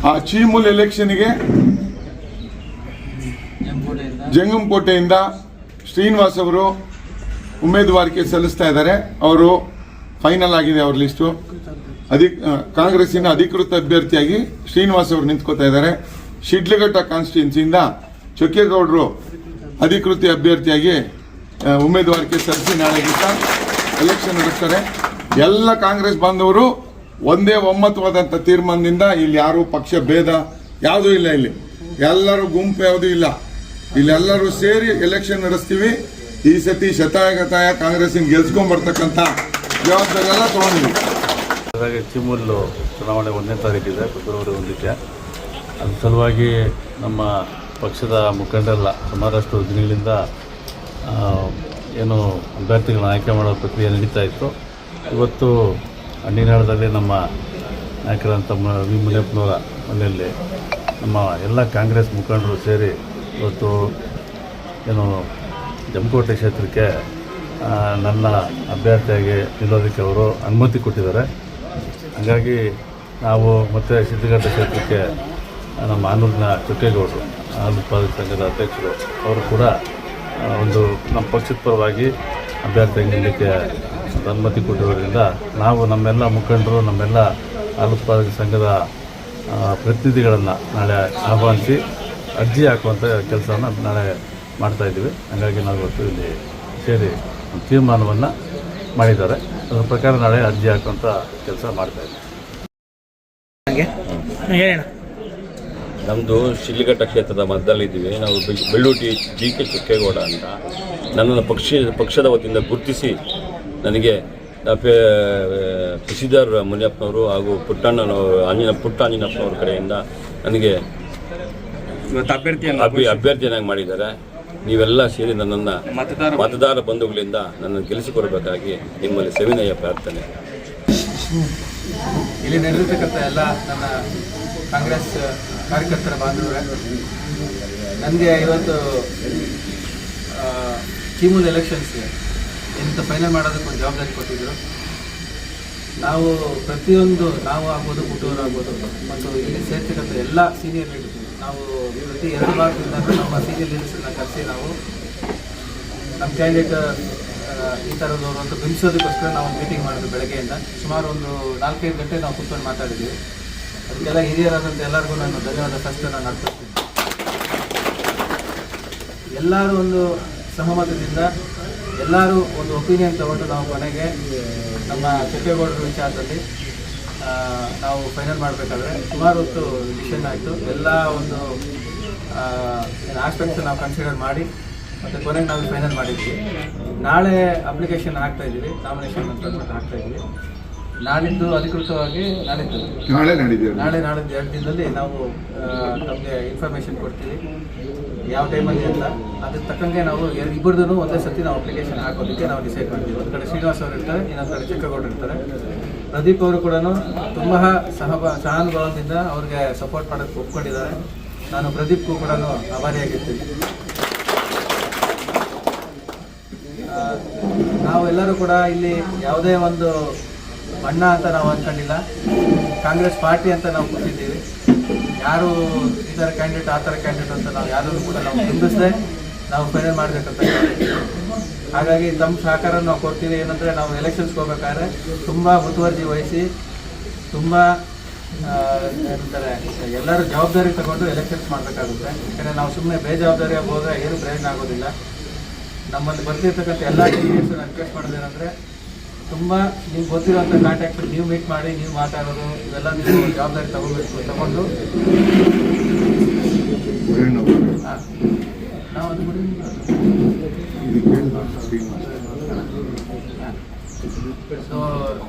ಆ ಚೀಮೂಲ್ ಎಲೆಕ್ಷನ್ಗೆ ಜಂಗಮಕೋಟೆಯಿಂದ ಶ್ರೀನಿವಾಸ್ ಅವರು ಉಮೇದುವಾರಿಕೆ ಸಲ್ಲಿಸ್ತಾ ಇದ್ದಾರೆ. ಅವರು ಫೈನಲ್ ಆಗಿದೆ ಅವ್ರ ಲಿಸ್ಟು. ಕಾಂಗ್ರೆಸ್ಸಿನ ಅಧಿಕೃತ ಅಭ್ಯರ್ಥಿಯಾಗಿ ಶ್ರೀನಿವಾಸ್ ಅವರು ನಿಂತ್ಕೋತಾ ಇದ್ದಾರೆ. ಶಿಡ್ಲಘಟ್ಟ ಕಾನ್ಸ್ಟಿಟ್ಯೂನ್ಸಿಯಿಂದ ಚೊಕ್ಕೇಗೌಡರು ಅಧಿಕೃತ ಅಭ್ಯರ್ಥಿಯಾಗಿ ಉಮೇದುವಾರಿಕೆ ಸಲ್ಲಿಸಿ ನಾಳೆ ದಿವಸ ಎಲೆಕ್ಷನ್ ನಡೆಸ್ತಾರೆ. ಎಲ್ಲ ಕಾಂಗ್ರೆಸ್ ಬಾಂಧವರು ಒಂದೇ ಒಮ್ಮತವಾದಂಥ ತೀರ್ಮಾನದಿಂದ ಇಲ್ಲಿ ಯಾರು ಪಕ್ಷ ಭೇದ ಯಾವುದೂ ಇಲ್ಲ. ಇಲ್ಲಿ ಎಲ್ಲರೂ ಗುಂಪು ಯಾವುದೂ ಇಲ್ಲ. ಇಲ್ಲೆಲ್ಲರೂ ಸೇರಿ ಎಲೆಕ್ಷನ್ ನಡೆಸ್ತೀವಿ. ಈ ಸತಿ ಶತಾಯಗತಾಯ ಕಾಂಗ್ರೆಸ್ಸಿನ ಗೆಲ್ಸ್ಕೊಂಡ್ಬರ್ತಕ್ಕಂಥ ಜವಾಬ್ದಾರಿ ಎಲ್ಲ ತಗೊಂಡಿವಿ. ಚಿಮೂಲು ಚುನಾವಣೆ 1ನೇ ತಾರೀಕಿದೆ, ಫೆಬ್ರವರಿ 1ಕ್ಕೆ. ಅದ್ರ ಸಲುವಾಗಿ ನಮ್ಮ ಪಕ್ಷದ ಮುಖಂಡರೆಲ್ಲ ಸುಮಾರಷ್ಟು ದಿನಗಳಿಂದ ಏನು ಅಭ್ಯರ್ಥಿಗಳನ್ನ ಆಯ್ಕೆ ಮಾಡೋ ಪ್ರಕ್ರಿಯೆ ನಡೀತಾ ಇತ್ತು. ಇವತ್ತು ಹಣ್ಣಿನಾಳದಲ್ಲಿ ನಮ್ಮ ನಾಯಕರಂತ ವಿ ಮುನಿಯಪ್ಪನವರ ಮನೆಯಲ್ಲಿ ನಮ್ಮ ಎಲ್ಲ ಕಾಂಗ್ರೆಸ್ ಮುಖಂಡರು ಸೇರಿ ಇವತ್ತು ಏನು ಜಮಕೋಟೆ ಕ್ಷೇತ್ರಕ್ಕೆ ನನ್ನ ಅಭ್ಯರ್ಥಿಯಾಗಿ ನಿಲ್ಲೋದಕ್ಕೆ ಅವರು ಅನುಮತಿ ಕೊಟ್ಟಿದ್ದಾರೆ. ಹಾಗಾಗಿ ನಾವು ಮತ್ತು ಶಿಡ್ಲಘಟ್ಟ ಕ್ಷೇತ್ರಕ್ಕೆ ನಮ್ಮ ಆನೂರಿನ ಚೊಕ್ಕೇಗೌಡರು ಹಾಲು ಉತ್ಪಾದಕ ಸಂಘದ ಅಧ್ಯಕ್ಷರು ಅವರು ಕೂಡ ಒಂದು ನಮ್ಮ ಪಕ್ಷದ ಪರವಾಗಿ ಅಭ್ಯರ್ಥಿಯಾಗಿ ನಿಲ್ಲಕ್ಕೆ ಅನುಮತಿ ಕೊಟ್ಟಿರೋದ್ರಿಂದ ನಾವು ನಮ್ಮೆಲ್ಲ ಮುಖಂಡರು ನಮ್ಮೆಲ್ಲ ಹಾಲು ಉತ್ಪಾದಕ ಸಂಘದ ಪ್ರತಿನಿಧಿಗಳನ್ನು ನಾಳೆ ಆಹ್ವಾನಿಸಿ ಅರ್ಜಿ ಹಾಕುವಂಥ ಕೆಲಸವನ್ನು ನಾಳೆ ಮಾಡ್ತಾಯಿದ್ದೀವಿ. ಹಾಗಾಗಿ ನಾವು ಇವತ್ತು ಇಲ್ಲಿ ಸೇರಿ ತೀರ್ಮಾನವನ್ನು ಮಾಡಿದ್ದಾರೆ. ಅದರ ಪ್ರಕಾರ ನಾಳೆ ಅರ್ಜಿ ಹಾಕುವಂಥ ಕೆಲಸ ಮಾಡ್ತಾಯಿದ್ದೀವಿ. ನಮ್ಮದು ಶಿಡ್ಲಘಟ್ಟ ಕ್ಷೇತ್ರದ ಮಧ್ಯದಲ್ಲಿದ್ದೀವಿ. ನಾವು ಬೆಳ್ಳೂಟಿ GK ಚೊಕ್ಕೇಗೌಡ ಅಂತ ನನ್ನನ್ನು ಪಕ್ಷದ ವತಿಯಿಂದ ಗುರುತಿಸಿ ನನಗೆ ಶಶಿಧರ್ ಮುನಿಯಪ್ಪನವರು ಹಾಗೂ ಪುಟ್ಟಾಂಜನಪ್ಪನವ್ರ ಕಡೆಯಿಂದ ನನಗೆ ಅಭ್ಯರ್ಥಿಯನ್ನಾಗಿ ಮಾಡಿದ್ದಾರೆ. ನೀವೆಲ್ಲ ಸೇರಿ ನನ್ನನ್ನು ಮತದಾರ ಬಂಧುಗಳಿಂದ ನನ್ನನ್ನು ಗೆಲ್ಲಿಸಿಕೊಡಬೇಕಾಗಿ ನಿಮ್ಮಲ್ಲಿ ಸವಿನಯ ಪ್ರಾರ್ಥನೆ. ಇಲ್ಲಿ ನಡೆದಿರ್ತಕ್ಕಂಥ ಎಲ್ಲ ನನ್ನ ಕಾಂಗ್ರೆಸ್ ಕಾರ್ಯಕರ್ತರ ಬಾಂಧವರೇ, ನನಗೆ ಇವತ್ತು ಚೀಮೂಲ್ ಎಲೆಕ್ಷನ್ಸ್ಗೆ ಇಂಥ ಫೈನಲ್ ಮಾಡೋದಕ್ಕೊಂದು ಜವಾಬ್ದಾರಿ ಕೊಟ್ಟಿದ್ದರು. ನಾವು ಪ್ರತಿಯೊಂದು ನಾವು ಆಗ್ಬೋದು, ಹುಟ್ಟೂರು ಆಗ್ಬೋದು, ಮತ್ತು ಇಲ್ಲಿ ಸೇರ್ತಕ್ಕಂಥ ಎಲ್ಲ ಸೀನಿಯರ್ ಲೀಡರ್ಸ್ ನಾವು ಪ್ರತಿ 2 ವಾರದಿಂದ ನಮ್ಮ ಸೀನಿಯರ್ ಲೀಡರ್ಸನ್ನ ಕರೆಸಿ ನಾವು ನಮ್ಮ ಕ್ಯಾಂಡಿಡೇಟ್ ಈ ಥರದವರು ಅಂತ ಬಿಂಬಿಸೋದಕ್ಕೋಸ್ಕರ ನಾವು ಒಂದು ಮೀಟಿಂಗ್ ಮಾಡಿದ್ವಿ. ಬೆಳಗ್ಗೆಯಿಂದ ಸುಮಾರು ಒಂದು 4-5 ಗಂಟೆ ನಾವು ಕೂತ್ಕೊಂಡು ಮಾತಾಡಿದ್ವಿ. ಅದಕ್ಕೆಲ್ಲ ಹಿರಿಯರಾದಂಥ ಎಲ್ಲರಿಗೂ ನಾನು ಧನ್ಯವಾದ ಫಸ್ಟ್ ನಾನು ಅರ್ಪಿಸ್ತೀನಿ. ಎಲ್ಲರೂ ಒಂದು ಸಹಮತದಿಂದ ಎಲ್ಲರೂ ಒಂದು ಒಪಿನಿಯನ್ ತಗೊಂಡು ನಾವು ಕೊನೆಗೆ ನಮ್ಮ ಚೊಕ್ಕೇಗೌಡರ ವಿಚಾರದಲ್ಲಿ ನಾವು ಫೈನಲ್ ಮಾಡಬೇಕಾದ್ರೆ ಸುಮಾರು ಹೊತ್ತು ಡಿಸಿಷನ್ ಆಯಿತು. ಎಲ್ಲ ಒಂದು ಆಸ್ಪೆಕ್ಟ್ಸ್ ನಾವು ಕನ್ಸಿಡರ್ ಮಾಡಿ ಮತ್ತು ಕೊನೆಗೆ ನಾವು ಫೈನಲ್ ಮಾಡಿದ್ವಿ. ನಾಳೆ ಅಪ್ಲಿಕೇಶನ್ ಹಾಕ್ತಾಯಿದ್ದೀವಿ, ನಾಮಿನೇಷನ್ ಅಂತ ಹಾಕ್ತಾಯಿದ್ದೀವಿ. ನಾಳಿದ್ದು ಅಧಿಕೃತವಾಗಿ ನಾಳೆ ನಾಡಿದ್ದು 2 ದಿನದಲ್ಲಿ ನಾವು ನಮಗೆ ಇನ್ಫಾರ್ಮೇಷನ್ ಕೊಡ್ತೀವಿ ಯಾವ ಟೈಮಲ್ಲಿ ಅಂತ. ಅದಕ್ಕೆ ತಕ್ಕಂಗೆ ನಾವು ಇಬ್ಬರದೂ ಒಂದೇ ಸತಿ ನಾವು ಅಪ್ಲಿಕೇಶನ್ ಹಾಕೋದಕ್ಕೆ ನಾವು ಡಿಸೈಡ್ ಮಾಡ್ತೀವಿ. ಒಂದು ಕಡೆ ಶ್ರೀನಿವಾಸ್ ಅವರು ಇರ್ತಾರೆ, ಇನ್ನೊಂದು ಕಡೆ ಚೊಕ್ಕೇಗೌಡರು ಇರ್ತಾರೆ. ಪ್ರದೀಪ್ ಅವರು ಕೂಡ ತುಂಬ ಸಹಾನುಭಾವದಿಂದ ಅವ್ರಿಗೆ ಸಪೋರ್ಟ್ ಮಾಡೋಕ್ಕೆ ಒಪ್ಕೊಂಡಿದ್ದಾರೆ. ನಾನು ಪ್ರದೀಪ್ಗೂ ಕೂಡ ಆಭಾರಿಯಾಗಿರ್ತೀನಿ. ನಾವೆಲ್ಲರೂ ಕೂಡ ಇಲ್ಲಿ ಯಾವುದೇ ಒಂದು ಬಣ್ಣ ಅಂತ ನಾವು ಅಂದ್ಕೊಂಡಿಲ್ಲ, ಕಾಂಗ್ರೆಸ್ ಪಾರ್ಟಿ ಅಂತ ನಾವು ಕೂತಿದ್ದೀವಿ. ಯಾರು ಈ ಥರ ಕ್ಯಾಂಡಿಡೇಟ್ ಆ ಥರ ಕ್ಯಾಂಡಿಡೇಟ್ ಅಂತ ನಾವು ಯಾರನ್ನು ಕೂಡ ನಾವು ಬಿಂಬಿಸದೆ ನಾವು ಫೈನಲ್ ಮಾಡಬೇಕಂತ. ಹಾಗಾಗಿ ತಮ್ಮ ಸಹಕಾರ ನಾವು ಕೊಡ್ತೀವಿ. ಏನಂದರೆ ನಾವು ಎಲೆಕ್ಷನ್ಸ್ಗೆ ಹೋಗ್ಬೇಕಾದ್ರೆ ತುಂಬ ಮುತುವರ್ಜಿ ವಹಿಸಿ ತುಂಬ ಏನಂತಾರೆ ಎಲ್ಲರೂ ಜವಾಬ್ದಾರಿ ತಗೊಂಡು ಎಲೆಕ್ಷನ್ಸ್ ಮಾಡಬೇಕಾಗುತ್ತೆ. ಯಾಕಂದರೆ ನಾವು ಸುಮ್ಮನೆ ಬೇಜವಾಬ್ದಾರಿಯಾಗಿ ಹೋದರೆ ಏನು ಪ್ರಯೋಜನ ಆಗೋದಿಲ್ಲ. ನಮ್ಮಲ್ಲಿ ಬರ್ತಿರ್ತಕ್ಕಂಥ ಎಲ್ಲ ಟೀಚರ್ಸನ್ನು ರಿಕ್ವೆಸ್ಟ್ ಮಾಡೋದೇನೆಂದರೆ ತುಂಬ ನಿಮ್ಗೆ ಗೊತ್ತಿರೋಂಥ ಕಾಂಟ್ಯಾಕ್ಟ್ ನೀವು ಮೀಟ್ ಮಾಡಿ ನೀವು ಮಾತಾಡೋದು ಇವೆಲ್ಲ ನೀವು ಜವಾಬ್ದಾರಿ ತಗೊಂಡು ನಾವು ಅದು ಸೊ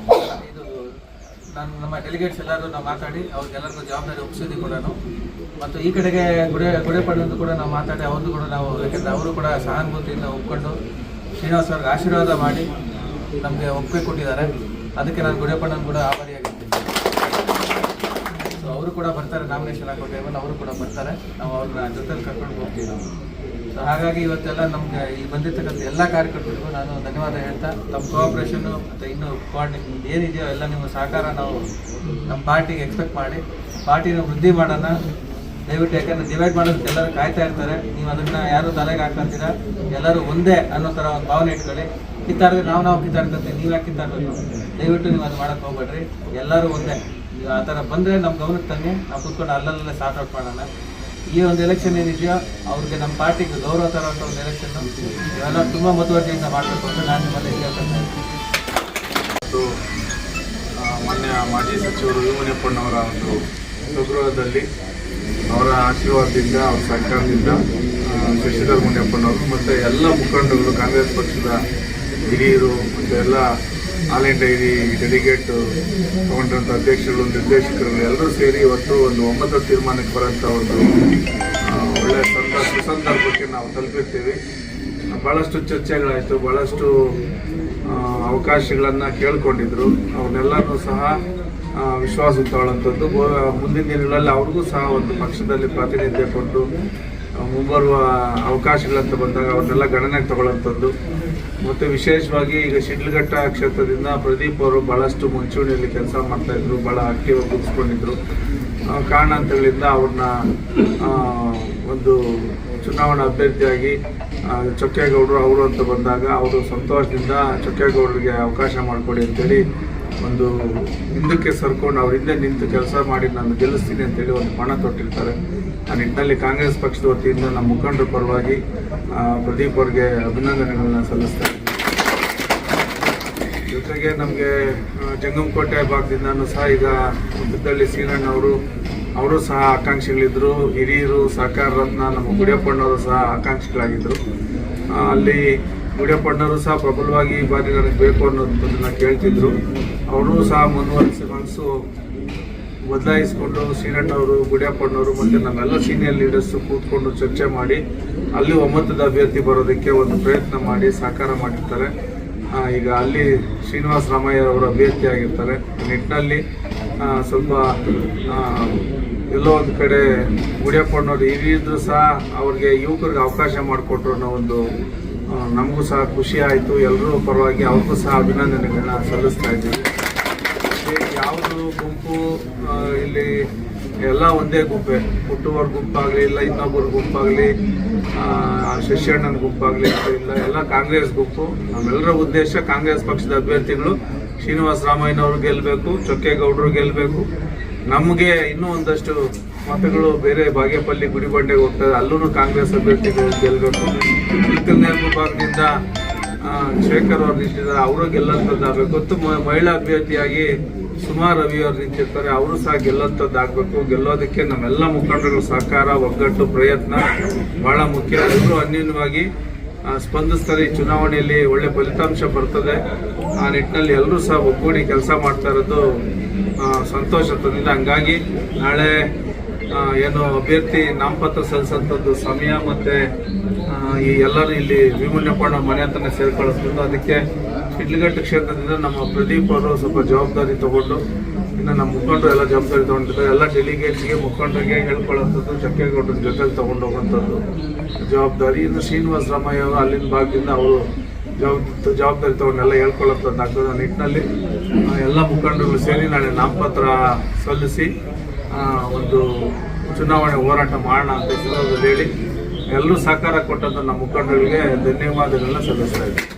ಇದು ನಾನು ನಮ್ಮ ಡೆಲಿಗೇಟ್ಸ್ ಎಲ್ಲರೂ ನಾವು ಮಾತಾಡಿ ಅವ್ರಿಗೆಲ್ಲರಿಗೂ ಜವಾಬ್ದಾರಿ ಒಪ್ಪಿಸಿದ್ವಿ ಕೂಡ. ಮತ್ತು ಈ ಕಡೆಗೆ ಗುಡೇಪಣ್ಣಂದು ಕೂಡ ನಾವು ಮಾತಾಡಿ ಅವ್ರದ್ದು ಕೂಡ ನಾವು, ಯಾಕೆಂದರೆ ಅವರು ಕೂಡ ಸಹಾನುಭೂತಿಯಿಂದ ಒಪ್ಕೊಂಡು ಶ್ರೀನಿವಾಸ್ ಅವ್ರಿಗೆ ಆಶೀರ್ವಾದ ಮಾಡಿ ನಮಗೆ ಒಪ್ಪಿಗೆ ಕೊಟ್ಟಿದ್ದಾರೆ. ಅದಕ್ಕೆ ನಾನು ಗುಡೇಪಣ್ಣನ ಕೂಡ ಆಭಾರಿಯಾಗಿರ್ತೀನಿ. ಸೊ ಅವರು ಕೂಡ ಬರ್ತಾರೆ, ನಾಮಿನೇಷನ್ ಹಾಕೋ ಟೈಮಲ್ಲಿ ಅವರು ಕೂಡ ಬರ್ತಾರೆ. ನಾವು ಅವ್ರನ್ನ ಜೊತೆಲಿ ಕರ್ಕೊಂಡು ಹೋಗ್ತೀವಿ ನಾವು. ಸೊ ಹಾಗಾಗಿ ಇವತ್ತೆಲ್ಲ ನಮಗೆ ಈ ಬಂದಿರ್ತಕ್ಕಂಥ ಎಲ್ಲ ಕಾರ್ಯಕರ್ತರಿಗೂ ನಾನು ಧನ್ಯವಾದ ಹೇಳ್ತಾ, ನಮ್ಮ ಕೋಆಪ್ರೇಷನ್ನು ಮತ್ತು ಇನ್ನೂ ಕೋಆರ್ಡಿನೇಷನ್ ಏನಿದೆಯೋ ಎಲ್ಲ ನಿಮ್ಮ ಸಹಕಾರ ನಾವು ನಮ್ಮ ಪಾರ್ಟಿಗೆ ಎಕ್ಸ್ಪೆಕ್ಟ್ ಮಾಡಿ ಪಾರ್ಟಿನ ವೃದ್ಧಿ ಮಾಡೋಣ ದಯವಿಟ್ಟು. ಯಾಕಂದರೆ ಡಿವೈಡ್ ಮಾಡೋದಕ್ಕೆ ಎಲ್ಲರೂ ಕಾಯ್ತಾ ಇರ್ತಾರೆ. ನೀವು ಅದನ್ನು ಯಾರು ತಲೆಗೆ ಹಾಕೊಂತೀರಾ, ಎಲ್ಲರೂ ಒಂದೇ ಅನ್ನೋ ಥರ ಒಂದು ಭಾವನೆ ಇಟ್ಕೊಳ್ಳಿ. ಕಿತ್ತಾಡಿದ್ರೆ ನಾವು ಕಿತ್ತಾಡ್ಕೊತೀವಿ, ನೀವು ಯಾಕೆ ಕಿತ್ತಾಡಬೇಕು? ದಯವಿಟ್ಟು ನೀವು ಅದು ಮಾಡೋಕ್ಕೆ ಹೋಗ್ಬೇಡ್ರಿ. ಎಲ್ಲರೂ ಒಂದೇ. ಆ ಥರ ಬಂದರೆ ನಮ್ಮ ಗಮನಕ್ಕೆ ತನ್ನಿ, ನಾವು ಕೂತ್ಕೊಂಡು ಅಲ್ಲಲ್ಲೇ ಸಾರ್ಟ್ ಔಟ್ ಮಾಡೋಣ. ಈ ಒಂದು ಎಲೆಕ್ಷನ್ ಏನಿದೆಯೋ ಅವ್ರಿಗೆ ನಮ್ಮ ಪಾರ್ಟಿಗೆ ಗೌರವ ತರೋಂಥ ಒಂದು ಎಲೆಕ್ಷನ್ನು ಇವೆಲ್ಲ ತುಂಬ ಮುತುವರ್ಜಿಯಿಂದ ಮಾಡಬೇಕು ಅಂತ ನಾನು ನಿಮ್ಮಲ್ಲಿ ಕೇಳ್ಕೊತಾ ಇದ್ದೀನಿ. ಮಾನ್ಯ ಮಾಜಿ ಸಚಿವರು ಯು ಮುನಿಯಪ್ಪನವರ ಒಂದು ಸ್ವಗೃಹದಲ್ಲಿ ಅವರ ಆಶೀರ್ವಾದದಿಂದ ಅವರ ಸರ್ಕಾರದಿಂದ ಶಶಿಧರ್ ಮುನಿಯಪ್ಪನವರು ಮತ್ತು ಎಲ್ಲ ಮುಖಂಡರು, ಕಾಂಗ್ರೆಸ್ ಪಕ್ಷದ ಹಿರಿಯರು ಮತ್ತು ಎಲ್ಲ ಆಲ್ ಇಂಡಿಯಾ ಡೆಲಿಗೇಟ್ ತಗೊಂಡಂಥ ಅಧ್ಯಕ್ಷರು, ನಿರ್ದೇಶಕರು ಎಲ್ಲರೂ ಸೇರಿ ಇವತ್ತು ಒಂದು ಒಮ್ಮತ ತೀರ್ಮಾನಕ್ಕೆ ಬರೋಂಥ ಒಂದು ಒಳ್ಳೆಯ ಸುಸಂದರ್ಭಕ್ಕೆ ನಾವು ತಲುಪಿರ್ತೀವಿ. ಭಾಳಷ್ಟು ಚರ್ಚೆಗಳಾಯಿತು, ಭಾಳಷ್ಟು ಅವಕಾಶಗಳನ್ನು ಕೇಳ್ಕೊಂಡಿದ್ರು. ಅವನ್ನೆಲ್ಲನೂ ಸಹ ವಿಶ್ವಾಸ ತಗೊಳ್ಳೋಂಥದ್ದು. ಮುಂದಿನ ದಿನಗಳಲ್ಲಿ ಅವ್ರಿಗೂ ಸಹ ಒಂದು ಪಕ್ಷದಲ್ಲಿ ಪ್ರಾತಿನಿಧ್ಯ ಕೊಟ್ಟು ಮುಂಬರುವ ಅವಕಾಶಗಳಂತ ಬಂದಾಗ ಅವ್ರನ್ನೆಲ್ಲ ಗಣನೆಗೆ ತಗೊಳ್ಳೋಂಥದ್ದು. ಮತ್ತು ವಿಶೇಷವಾಗಿ ಈಗ ಶಿಡ್ಲಘಟ್ಟ ಕ್ಷೇತ್ರದಿಂದ ಪ್ರದೀಪ್ ಅವರು ಭಾಳಷ್ಟು ಮುಂಚೂಣಿಯಲ್ಲಿ ಕೆಲಸ ಮಾಡ್ತಾಯಿದ್ರು, ಭಾಳ ಆಕ್ಟಿವ್ ಆಗಿ ಗುರುತಿಸ್ಕೊಂಡಿದ್ರು. ಕಾರಣಾಂತರಗಳಿಂದ ಅವ್ರನ್ನ ಒಂದು ಚುನಾವಣಾ ಅಭ್ಯರ್ಥಿಯಾಗಿ ಚೊಕ್ಕೇಗೌಡರು ಅವರು ಅಂತ ಬಂದಾಗ ಅವರು ಸಂತೋಷದಿಂದ ಚೊಕ್ಕೇಗೌಡರಿಗೆ ಅವಕಾಶ ಮಾಡಿಕೊಡಿ ಅಂತೇಳಿ ಒಂದು ಹಿಂದಕ್ಕೆ ಸರ್ಕೊಂಡು ಅವ್ರ ಹಿಂದೆ ನಿಂತು ಕೆಲಸ ಮಾಡಿ ನಾನು ಗೆಲ್ಲಿಸ್ತೀನಿ ಅಂತೇಳಿ ಒಂದು ಪಣ ತೊಟ್ಟಿರ್ತಾರೆ. ಆ ನಿಟ್ಟಿನಲ್ಲಿ ಕಾಂಗ್ರೆಸ್ ಪಕ್ಷದ ವತಿಯಿಂದ ನಮ್ಮ ಮುಖಂಡರ ಪರವಾಗಿ ಪ್ರದೀಪ್ ಅವ್ರಿಗೆ ಅಭಿನಂದನೆಗಳನ್ನ ಸಲ್ಲಿಸ್ತಾರೆ. ಜೊತೆಗೆ ನಮಗೆ ಜಂಗಮಕೋಟೆ ಭಾಗದಿಂದನೂ ಸಹ ಈಗ ಮುದ್ದಳ್ಳಿ ಸೀನಣ್ಣವರು ಅವರು ಸಹ ಆಕಾಂಕ್ಷಿಗಳಿದ್ದರು. ಹಿರಿಯರು, ಸಹಕಾರ ರತ್ನ ನಮ್ಮ ಗುಡಿಯಪ್ಪಣ್ಣವರು ಸಹ ಆಕಾಂಕ್ಷಿಗಳಾಗಿದ್ದರು. ಅಲ್ಲಿ ಗುಡಿಯಪ್ಪಣ್ಣವರು ಸಹ ಪ್ರಬಲವಾಗಿ ಈ ಬಾರಿ ನನಗೆ ಬೇಕು ಅನ್ನೋದನ್ನ ಕೇಳ್ತಿದ್ರು. ಅವರು ಸಹ ಮುಂದುವರಿಸಿ ಮನಸ್ಸು ಬದಲಾಯಿಸಿಕೊಂಡು ಶ್ರೀರಣ್ಣವರು, ಗುಡಿಯಪ್ಪಣ್ಣವರು ಮತ್ತು ನಮ್ಮೆಲ್ಲ ಸೀನಿಯರ್ ಲೀಡರ್ಸು ಕೂತ್ಕೊಂಡು ಚರ್ಚೆ ಮಾಡಿ ಅಲ್ಲಿ ಒಮ್ಮತದ ಅಭ್ಯರ್ಥಿ ಬರೋದಕ್ಕೆ ಒಂದು ಪ್ರಯತ್ನ ಮಾಡಿ ಸಹಕಾರ ಮಾಡಿರ್ತಾರೆ. ಈಗ ಅಲ್ಲಿ ಶ್ರೀನಿವಾಸ ರಾಮಯ್ಯ ಅವರು ಅಭ್ಯರ್ಥಿ ಆಗಿರ್ತಾರೆ. ಈ ನಿಟ್ಟಿನಲ್ಲಿ ಸ್ವಲ್ಪ ಎಲ್ಲೋ ಒಂದು ಕಡೆ ಗುಡಿಯಪ್ಪಣ್ಣವ್ರು ಹಿರಿಯಿದ್ರು ಸಹ ಅವ್ರಿಗೆ ಯುವಕರಿಗೆ ಅವಕಾಶ ಮಾಡಿಕೊಟ್ರು ಅನ್ನೋ ಒಂದು ನಮಗೂ ಸಹ ಖುಷಿ ಆಯಿತು. ಎಲ್ಲರೂ ಪರವಾಗಿ ಅವ್ರಿಗೂ ಸಹ ಅಭಿನಂದನೆಗಳನ್ನ ಸಲ್ಲಿಸ್ತಾ ಇದ್ದೀವಿ. ಯಾವುದು ಗುಂಪು ಇಲ್ಲಿ ಎಲ್ಲ ಒಂದೇ ಗುಂಪೆ, ಹುಟ್ಟುವವ್ರ ಗುಂಪಾಗಲಿ ಇಲ್ಲ ಇನ್ನೊಬ್ಬರ ಗುಂಪಾಗಲಿ ಶಶಿಯಣ್ಣನ ಗುಂಪಾಗಲಿ ಇಲ್ಲ, ಎಲ್ಲ ಕಾಂಗ್ರೆಸ್ ಗುಂಪು. ನಮ್ಮೆಲ್ಲರ ಉದ್ದೇಶ ಕಾಂಗ್ರೆಸ್ ಪಕ್ಷದ ಅಭ್ಯರ್ಥಿಗಳು ಶ್ರೀನಿವಾಸ ರಾಮಯ್ಯನವರು ಗೆಲ್ಲಬೇಕು, ಚೊಕ್ಕೇಗೌಡರು ಗೆಲ್ಲಬೇಕು. ನಮಗೆ ಇನ್ನೂ ಒಂದಷ್ಟು ಮತಗಳು ಬೇರೆ ಬಾಗೇಪಲ್ಲಿ, ಗುಡಿಬಂಡೆಗೆ ಹೋಗ್ತದೆ, ಅಲ್ಲೂ ಕಾಂಗ್ರೆಸ್ ಅಭ್ಯರ್ಥಿಗಳು ಗೆಲ್ಲಬೇಕು. ಕಿತ್ತೂರು ಭಾಗದಿಂದ ಶೇಖರ್ ಅವ್ರು ನಿಂತಿದ್ದಾರೆ, ಅವರು ಗೆಲ್ಲಂಥದ್ದಾಗಬೇಕು. ಮತ್ತು ಮಹಿಳಾ ಅಭ್ಯರ್ಥಿಯಾಗಿ ಸುಮಾ ರವಿ ಅವರು ನಿಂತಿರ್ತಾರೆ, ಅವರು ಸಹ ಗೆಲ್ಲಂಥದ್ದಾಗಬೇಕು. ಗೆಲ್ಲೋದಕ್ಕೆ ನಮ್ಮೆಲ್ಲ ಮುಖಂಡರುಗಳ ಸಹಕಾರ, ಒಗ್ಗಟ್ಟು, ಪ್ರಯತ್ನ ಭಾಳ ಮುಖ್ಯ. ಎಲ್ಲರೂ ಅನ್ಯೂನ್ಯವಾಗಿ ಸ್ಪಂದಿಸ್ತಾರೆ. ಈ ಚುನಾವಣೆಯಲ್ಲಿ ಒಳ್ಳೆ ಫಲಿತಾಂಶ ಬರ್ತದೆ. ಆ ನಿಟ್ಟಿನಲ್ಲಿ ಎಲ್ಲರೂ ಸಹ ಒಗ್ಗೂಡಿ ಕೆಲಸ ಮಾಡ್ತಾ ಇರೋದು ಸಂತೋಷ ತಂದಿದೆ. ಹಂಗಾಗಿ ನಾಳೆ ಏನು ಅಭ್ಯರ್ಥಿ ನಾಮಪತ್ರ ಸಲ್ಲಿಸೋಂಥದ್ದು ಸಮಯ ಮತ್ತು ಈ ಎಲ್ಲರೂ ಇಲ್ಲಿ ವಿಮುನ್ಯಪ್ಪಣ್ಣ ಮನೆ ಅಂತಲೇ ಸೇರ್ಕೊಳ್ಳೋದು. ಅದಕ್ಕೆ ಶಿಡ್ಲಘಟ್ಟ ಕ್ಷೇತ್ರದಿಂದ ನಮ್ಮ ಪ್ರದೀಪ್ ಅವರು ಸ್ವಲ್ಪ ಜವಾಬ್ದಾರಿ ತಗೊಂಡು, ಇನ್ನು ನಮ್ಮ ಮುಖಂಡರು ಎಲ್ಲ ಜವಾಬ್ದಾರಿ ತೊಗೊಂಡಿದ್ದಾರೆ. ಎಲ್ಲ ಡೆಲಿಗೇಟ್ಸ್ಗೆ, ಮುಖಂಡರಿಗೆ ಹೇಳ್ಕೊಳ್ಳೋಂಥದ್ದು, ಚೊಕ್ಕೇಗೌಡರ ಜೊತೆಲಿ ತೊಗೊಂಡು ಹೋಗುವಂಥದ್ದು ಜವಾಬ್ದಾರಿ. ಇನ್ನು ಶ್ರೀನಿವಾಸ ರಾಮಯ್ಯ ಅವರು ಅಲ್ಲಿನ ಭಾಗದಿಂದ ಅವರು ಜವಾಬ್ದಾರಿ ತೊಗೊಂಡೆಲ್ಲ ಹೇಳ್ಕೊಳ್ಳೋಂಥದ್ದಾಗ್ತದೆ. ಆ ನಿಟ್ಟಿನಲ್ಲಿ ಎಲ್ಲ ಮುಖಂಡರು ಸೇರಿ ನಾಳೆ ನಾಮಪತ್ರ ಸಲ್ಲಿಸಿ ಒಂದು ಚುನಾವಣೆ ಹೋರಾಟ ಮಾಡೋಣ ಅಂತ ಹೇಳಿ ಎಲ್ಲರೂ ಸಹಕಾರ ಕೊಟ್ಟಂಥ ನಮ್ಮ ಮುಖಂಡರಿಗೆ ಧನ್ಯವಾದಗಳನ್ನ ಸಲ್ಲಿಸ್ತಾ ಇದ್ದೀವಿ.